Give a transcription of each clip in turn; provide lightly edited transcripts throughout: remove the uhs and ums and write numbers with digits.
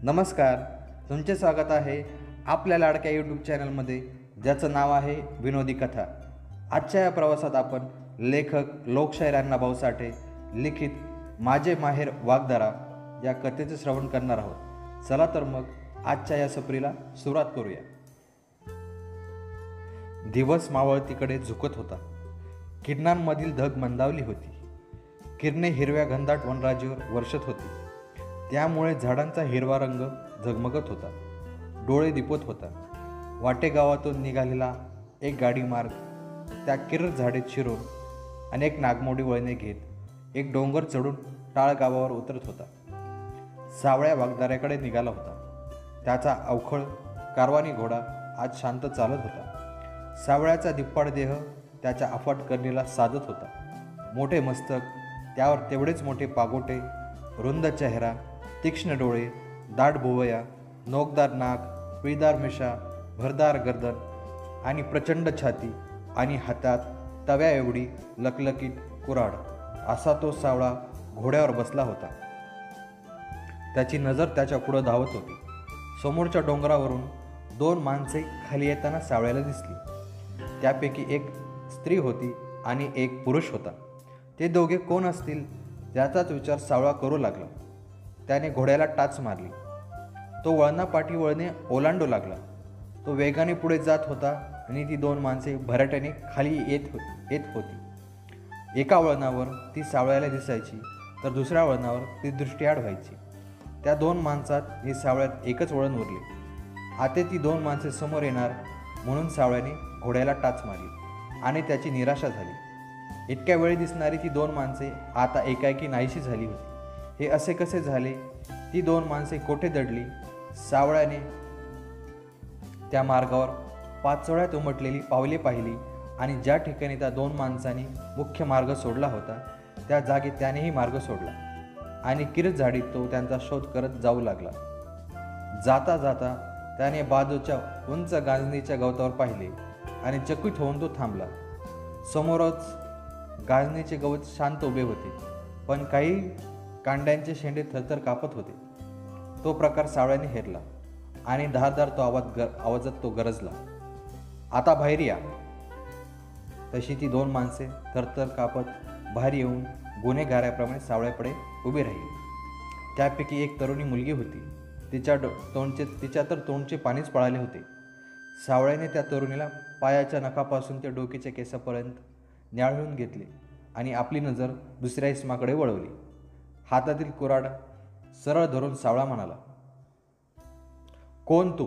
नमस्कार, तुमचे स्वागत आहे आपल्या लाडक्या यूट्यूब चॅनलमध्ये, ज्याचं नाव आहे विनोदी कथा. आजच्या या प्रवासात आपण लेखक लोकशाहीर अण्णाभाऊ साठे लिखित माझे माहेर वाघदारा या कथेचे श्रवण करणार आहोत. चला तर मग आजच्या या सफरीला सुरुवात करूया. दिवस मावळतीकडे झुकत होता. किरणांमधील धग मंदावली होती. किरणे हिरव्या घनदाट वनराजीवर वर्षत होती. त्यामुळे झाडांचा हिरवा रंग झगमगत होता, डोळे दिपत होता. वाटेगावातून निघालेला एक गाडी मार्ग त्या किर्र झाडीत शिरून अनेक नागमोडी वळणे घेत एक डोंगर चढून टाळ गावावर उतरत होता. सावळ्या वाघदाऱ्याकडे निघाला होता. त्याचा अवखळ कारवानी घोडा आज शांत चालत होता. सावळ्याचा दिप्पाड देह त्याच्या अफाट करणीला साधत होता. मोठे मस्तक, त्यावर तेवढेच मोठे पागोटे, रुंद चेहरा, तीक्ष्ण डोळे, दाट भुवया, नोकदार नाक, पिळदार मिशा, भरदार गर्दन आणि प्रचंड छाती आणि हातात तव्या एवढी लकलकीत कुऱ्हाड असा तो सावळा घोड्यावर बसला होता. त्याची नजर त्याच्या पुढं धावत होती. समोरच्या डोंगरावरून दोन माणसे खाली येताना सावळ्याला दिसली. त्यापैकी एक स्त्री होती आणि एक पुरुष होता. ते दोघे कोण असतील याचाच विचार सावळा करू लागला. त्याने घोड्याला टाच मारली. तो वळणापाठी वळणे ओलांडू लागला. तो वेगाने पुढे जात होता आणि ती दोन माणसे भराट्याने खाली येत होती. एका वळणावर ती सावळ्याला दिसायची, तर दुसऱ्या वळणावर ती दृष्टीआड व्हायची. त्या दोन माणसात आणि सावळ्यात एकच वळण उरले. आता ती दोन माणसे समोर येणार म्हणून सावळ्याने घोड्याला टाच मारली आणि त्याची निराशा झाली. इतक्या वेळी दिसणारी ती दोन माणसे आता एकाएकी नाहीशी झाली होती. हे असे कसे झाले? ती दोन माणसे कोठे दडली? सावळ्याने त्या मार्गावर पाचोळ्यात उमटलेली पावले पाहिली आणि ज्या ठिकाणी त्या दोन माणसांनी मुख्य मार्ग सोडला होता त्या जागी त्यानेही मार्ग सोडला आणि किर्र झाडीत तो त्यांचा शोध करत जाऊ लागला. जाता जाता त्याने बाजूच्या उंच गांजणीच्या गवतावर पाहिले आणि चकित होऊन तो थांबला. समोरच गांजणीचे गवत शांत उभे होते, पण काही कांड्यांचे शेंडे थरथर कापत होते. तो प्रकार सावळ्याने हेरला आणि धारदार तो आवाजात तो गरजला, आता बाहेर या. तशी ती दोन माणसे थरथर कापत बाहेर येऊन गुन्हेगाराप्रमाणे सावळ्यापुढे उभी राहिली. त्यापैकी एक तरुणी मुलगी होती. तिच्या तर तोंडचे पाणीच पळाले होते. सावळ्याने त्या तरुणीला पायाच्या नखापासून ते डोकीच्या केसापर्यंत न्याहाळून घेतले आणि आपली नजर दुसऱ्या इसमाकडे वळवली. हातातील कुऱ्हाड सरळ धरून सावळा म्हणाला, कोण तू?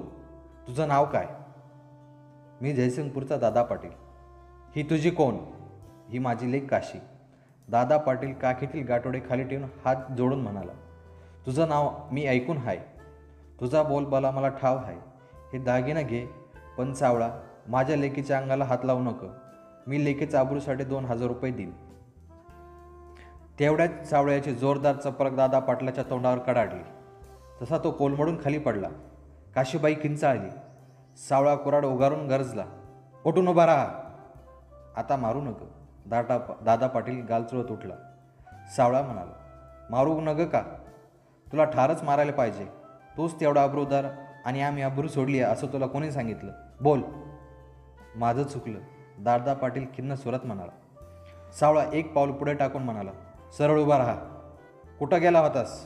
तुझं नाव काय? मी जयसिंगपूरचा दादा पाटील. ही तुझी कोण? ही माझी लेक काशी. दादा पाटील काखीतील गाठोडे खाली ठेवून हात जोडून म्हणाला, तुझं नाव मी ऐकून हाय. तुझा बोलबाला मला ठाव आहे. हे दागिनं घे, पण सावळा माझ्या लेकीच्या अंगाला हात लावू नको. मी लेकीच्या आबरूसाठी 2000 रुपये देईन. तेवढ्याच सावळ्याची जोरदार चपराक दादा पाटलाच्या तोंडावर कडाडली. तसा तो कोलमडून खाली पडला. काशीबाई किंचाळली. सावळा कुऱ्हाड उगारून गरजला, उठून उभा राहा. आता मारू नको. दादा पाटील गालचुळत उठला. सावळा म्हणाला, मारू नग का? तुला ठारच मारायला पाहिजे. तूच तेवढा अब्रूदार आणि आम्ही अब्रू सोडली असं तुला कोणी सांगितलं? बोल. माझं चुकलं, दादा पाटील खिन्न सुरात म्हणाला. सावळा एक पाऊल पुढे टाकून म्हणाला, सरळ उभा राहा. कुठं गेला होतास?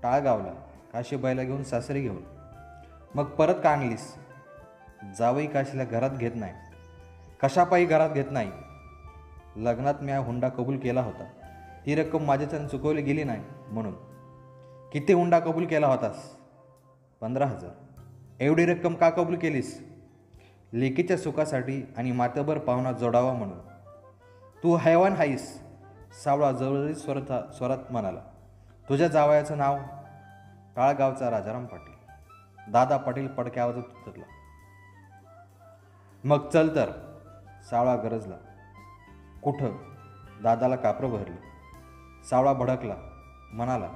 टाळगावला. काशीबाईला घेऊन सासरी घेऊन. मग परत का आणलीस? जावई काशीला घरात घेत नाही. कशापायी घरात घेत नाही? लग्नात मी हुंडा कबूल केला होता. ती रक्कम माझ्याच्यानं चुकवली गेली नाही म्हणून. किती हुंडा कबूल केला होतास? 15,000. एवढी रक्कम का कबूल केलीस? लेकीच्या सुखासाठी आणि मातेभर पाहुणा जोडावा म्हणून. तू हैवान हाईस. सावळा जवळजवळ स्वरात म्हणाला, तुझ्या जावयाचं नाव? टाळगावचा राजाराम पाटील. दादा पाटील पडक्या आवाजात उतरला. मग चल तर. सावळा गरजला. कुठं? दादाला कापरं भरली. सावळा भडकला, म्हणाला,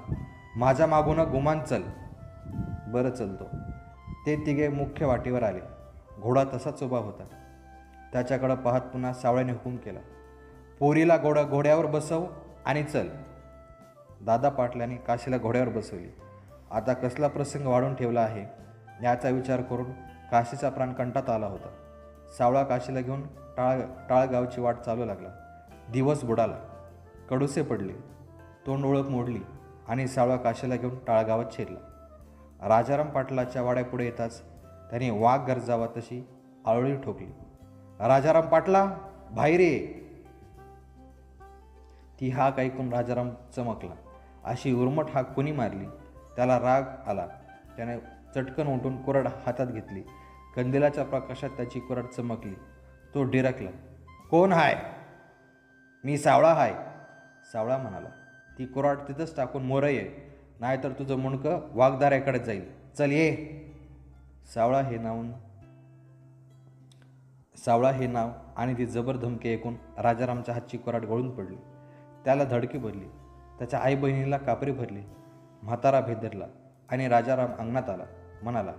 माझ्या मागून गुमान चल. बरं चलतो. ते तिघे मुख्य वाटेवर आले. घोडा तसाच उभा होता. त्याच्याकडं पाहत पुन्हा सावळ्याने हुकूम केला, पोरीला घोड्यावर बसव आणि चल. दादा पाटलांनी काशीला घोड्यावर बसवली. आता कसला प्रसंग वाढून ठेवला आहे याचा विचार करून काशीचा प्राण कंटात आला होता. सावळा काशीला घेऊन टाळगावची वाट चालू लागला. दिवस बुडाला, कडुसे पडले, तोंड ओळख मोडली आणि सावळा काशीला घेऊन टाळगावात शिरला. राजाराम पाटलाच्या वाड्यापुढे येताच त्याने वाघ गरजावा तशी आळोळी ठोकली. राजाराम पाटला, बाहेर ये. ती हाक ऐकून राजाराम चमकला. अशी उर्मट हाक कोणी मारली? त्याला राग आला. त्याने चटकन उठून कुऱ्हाड हातात घेतली. कंदिलाच्या प्रकाशात त्याची कुऱ्हाड चमकली. तो डिरकला. कोण हाय? मी सावळा हाय, सावळा म्हणाला. ती कुऱ्हाड तिथंच टाकून मोर ये, नाहीतर तुझं मुंडकं वाघदाऱ्याकडे जाईल. चल ये. सावळा हे नाव आणि ती जबर धमकी ऐकून राजारामच्या हातची कुऱ्हाड गळून पडली. त्याला धडकी भरली. त्याच्या आई बहिणीला कापरी भरली. म्हातारा भेदरला आणि राजाराम अंगणात आला. म्हणाला,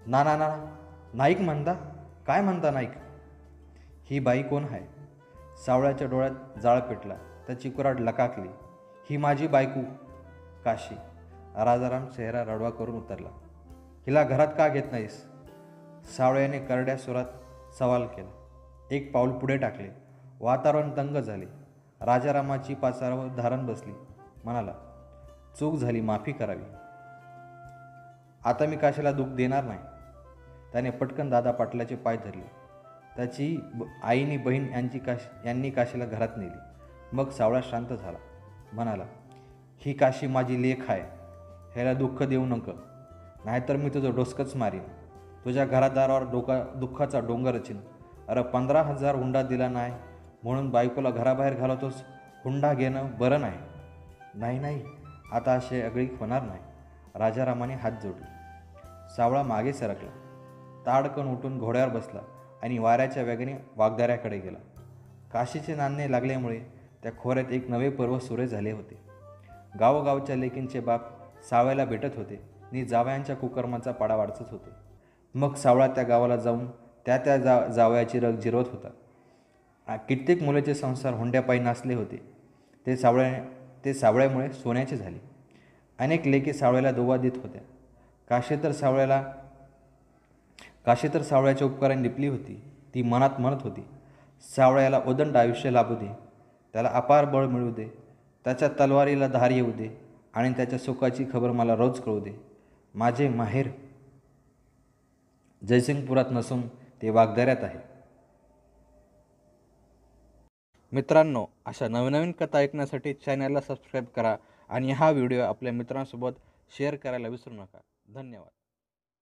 ना ना ना, नाईक म्हणता? काय म्हणता नाईक? ही बाई कोण आहे? सावळ्याच्या डोळ्यात जाळ पेटला. त्याची कुऱ्हाड लकाकली. ही माझी बायको काशी. राजाराम चेहरा रडवा करून उतरला. हिला घरात का घेत नाहीस? सावळ्याने करड्या सुरात सवाल केला. एक पाऊल पुढे टाकले. वातावरण तंग झाले. राजारामाची पाचारावर धारण बसली. म्हणाला, चूक झाली, माफी करावी. आता मी काशीला दुःख देणार नाही. त्याने पटकन दादा पाटलाचे पाय धरले. त्याची आईनी बहीण यांनी काशीला घरात नेली. मग सावळा शांत झाला. म्हणाला, ही काशी माझी लेक आहे. ह्याला दुःख देऊ नको, नाहीतर मी तुझं डोसकंच मारीन. तुझ्या घरादारावर दुःखाचा डोंगर रचीन. अरे 15,000 हुंडा दिला नाही म्हणून बायकोला घराबाहेर घालवतोस. हुंडा घेणं बरं नाही. नाही नाही, आता असे अगळीक होणार नाही. राजारामाने हात जोडले. सावळा मागे सरकला. ताडकन उठून घोड्यावर बसला आणि वाऱ्याच्या वेगाने वाघदाऱ्याकडे गेला. काशीचे नांदणे लागल्यामुळे त्या खोऱ्यात एक नवे पर्व सुरू झाले होते. गावोगावच्या लेकींचे बाप सावळ्याला भेटत होते आणि जावयांच्या कुकर्माचा पाडा वाढत होते. मग सावळा त्या गावाला जाऊन त्या जावयाची रग जिरवत होता. कित्येक मुलाचे संसार हुंड्यापायी नासले होते. ते सावळ्यामुळे सोन्याचे झाले. अनेक लेकी सावळ्याला दोवा देत होत्या. काशी तर सावळ्याच्या उपकाराने लिपली होती. ती मनात म्हणत होती, सावळ्याला उदंड आयुष्य लाभू दे, त्याला अपार बळ मिळू दे, त्याच्या तलवारीला धार येऊ दे आणि त्याच्या सुखाची खबर मला रोज कळू दे. माझे माहेर जयसिंगपुरात नसून ते वाघदाऱ्यात आहे. मित्रांनो, अशा नवनवीन कथा ऐकण्यासाठी चॅनलला सबस्क्राईब करा आणि हा व्हिडिओ आपल्या मित्रांसोबत शेअर करायला विसरू नका. धन्यवाद.